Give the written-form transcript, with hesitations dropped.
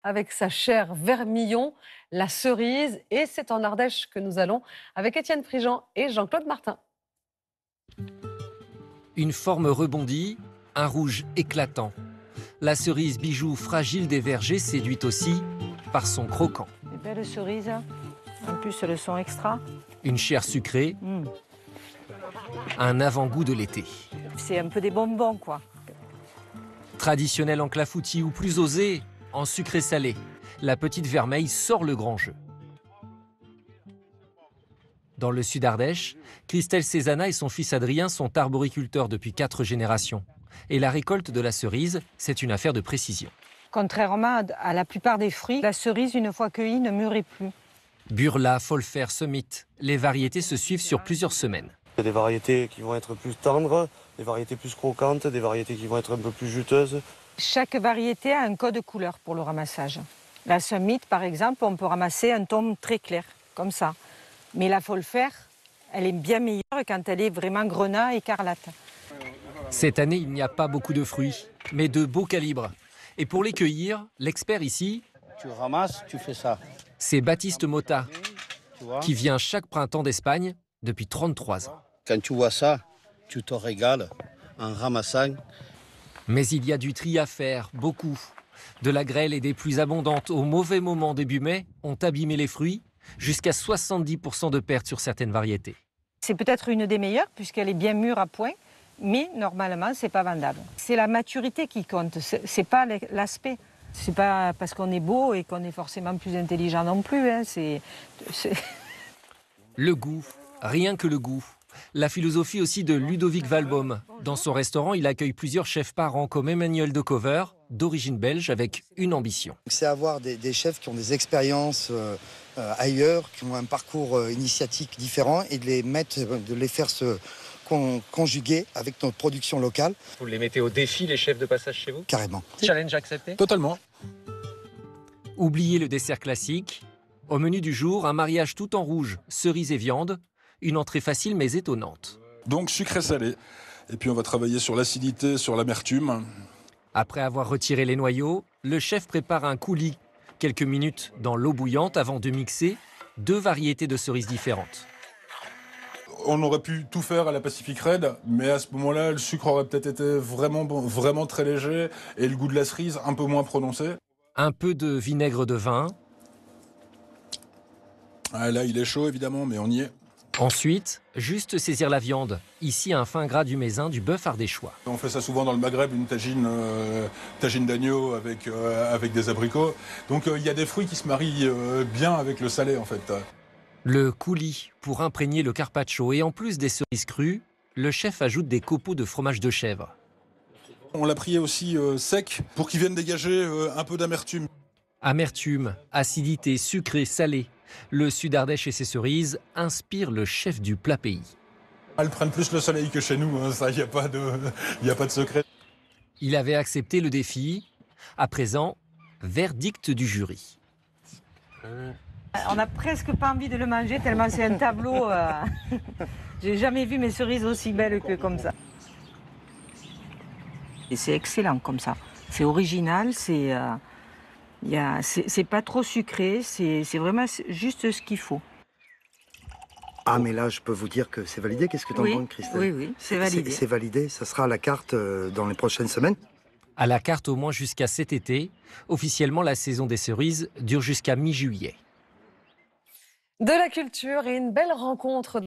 avec sa chair vermillon, la cerise. Et c'est en Ardèche que nous allons avec Étienne Prigent et Jean-Claude Martin. Une forme rebondie, un rouge éclatant. La cerise bijou fragile des vergers séduit aussi par son croquant. Des belles cerises, en plus elles sont extra. Une chair sucrée, un avant-goût de l'été. C'est un peu des bonbons quoi. Traditionnel en clafoutis ou plus osé, en sucré salé, la petite vermeille sort le grand jeu. Dans le sud Ardèche, Christelle Cézanna et son fils Adrien sont arboriculteurs depuis 4 générations. Et la récolte de la cerise, c'est une affaire de précision. Contrairement à la plupart des fruits, la cerise, une fois cueillie, ne mûrit plus. Burla, Folfer, Summit, les variétés se suivent sur plusieurs semaines. Il y a des variétés qui vont être plus tendres, des variétés plus croquantes, des variétés qui vont être un peu plus juteuses. Chaque variété a un code couleur pour le ramassage. La Summit, par exemple, on peut ramasser un ton très clair, comme ça. Mais la Folfer, elle est bien meilleure quand elle est vraiment grenat écarlate. Cette année, il n'y a pas beaucoup de fruits, mais de beaux calibres. Et pour les cueillir, l'expert ici, tu ramasses, tu fais ça. c'est Baptiste Mota, qui vient chaque printemps d'Espagne depuis 33 ans. Quand tu vois ça, tu te régales en ramassant. Mais il y a du tri à faire, beaucoup. De la grêle et des pluies abondantes au mauvais moment début mai ont abîmé les fruits, jusqu'à 70% de pertes sur certaines variétés. C'est peut-être une des meilleures puisqu'elle est bien mûre à point, mais normalement, c'est pas vendable. C'est la maturité qui compte, c'est pas l'aspect. C'est pas parce qu'on est beau et qu'on est forcément plus intelligent non plus. Hein. Le goût, rien que le goût. La philosophie aussi de Ludovic Valbaum. Dans son restaurant, il accueille plusieurs chefs parents comme Emmanuel de Cover, d'origine belge, avec une ambition. C'est avoir des chefs qui ont des expériences ailleurs, qui ont un parcours initiatique différent et de les faire se conjuguer avec notre production locale. Vous les mettez au défi, les chefs de passage chez vous? Carrément. Challenge accepté? Totalement. Oubliez le dessert classique. Au menu du jour, un mariage tout en rouge, cerise et viande. Une entrée facile mais étonnante. Donc sucré-salé. Et puis on va travailler sur l'acidité, sur l'amertume. Après avoir retiré les noyaux, le chef prépare un coulis. Quelques minutes dans l'eau bouillante avant de mixer 2 variétés de cerises différentes. On aurait pu tout faire à la Pacific Red, mais à ce moment-là, le sucre aurait peut-être été vraiment très léger et le goût de la cerise un peu moins prononcé. Un peu de vinaigre de vin. Ah, là, il est chaud évidemment, mais on y est. Ensuite, juste saisir la viande. Ici, un fin gras du mézin, du bœuf ardéchois. On fait ça souvent dans le Maghreb, une tagine d'agneau avec des abricots. Donc il y a des fruits qui se marient bien avec le salé en fait. Le coulis pour imprégner le carpaccio et en plus des cerises crues, le chef ajoute des copeaux de fromage de chèvre. On l'a prié aussi sec pour qu'il vienne dégager un peu d'amertume. Amertume, acidité, sucré, salé. Le sud Ardèche et ses cerises inspirent le chef du plat pays. Elles prennent plus le soleil que chez nous, hein, ça, il n'y a pas de secret. Il avait accepté le défi. À présent, verdict du jury. On n'a presque pas envie de le manger tellement c'est un tableau. J'ai jamais vu mes cerises aussi belles que comme ça. Et c'est excellent comme ça. C'est original, c'est pas trop sucré, c'est vraiment juste ce qu'il faut. Ah mais là je peux vous dire que c'est validé, qu'est-ce que t'en penses Christelle? Oui, c'est validé. C'est validé, ça sera à la carte dans les prochaines semaines. À la carte au moins jusqu'à cet été. Officiellement, la saison des cerises dure jusqu'à mi-juillet. De la culture et une belle rencontre.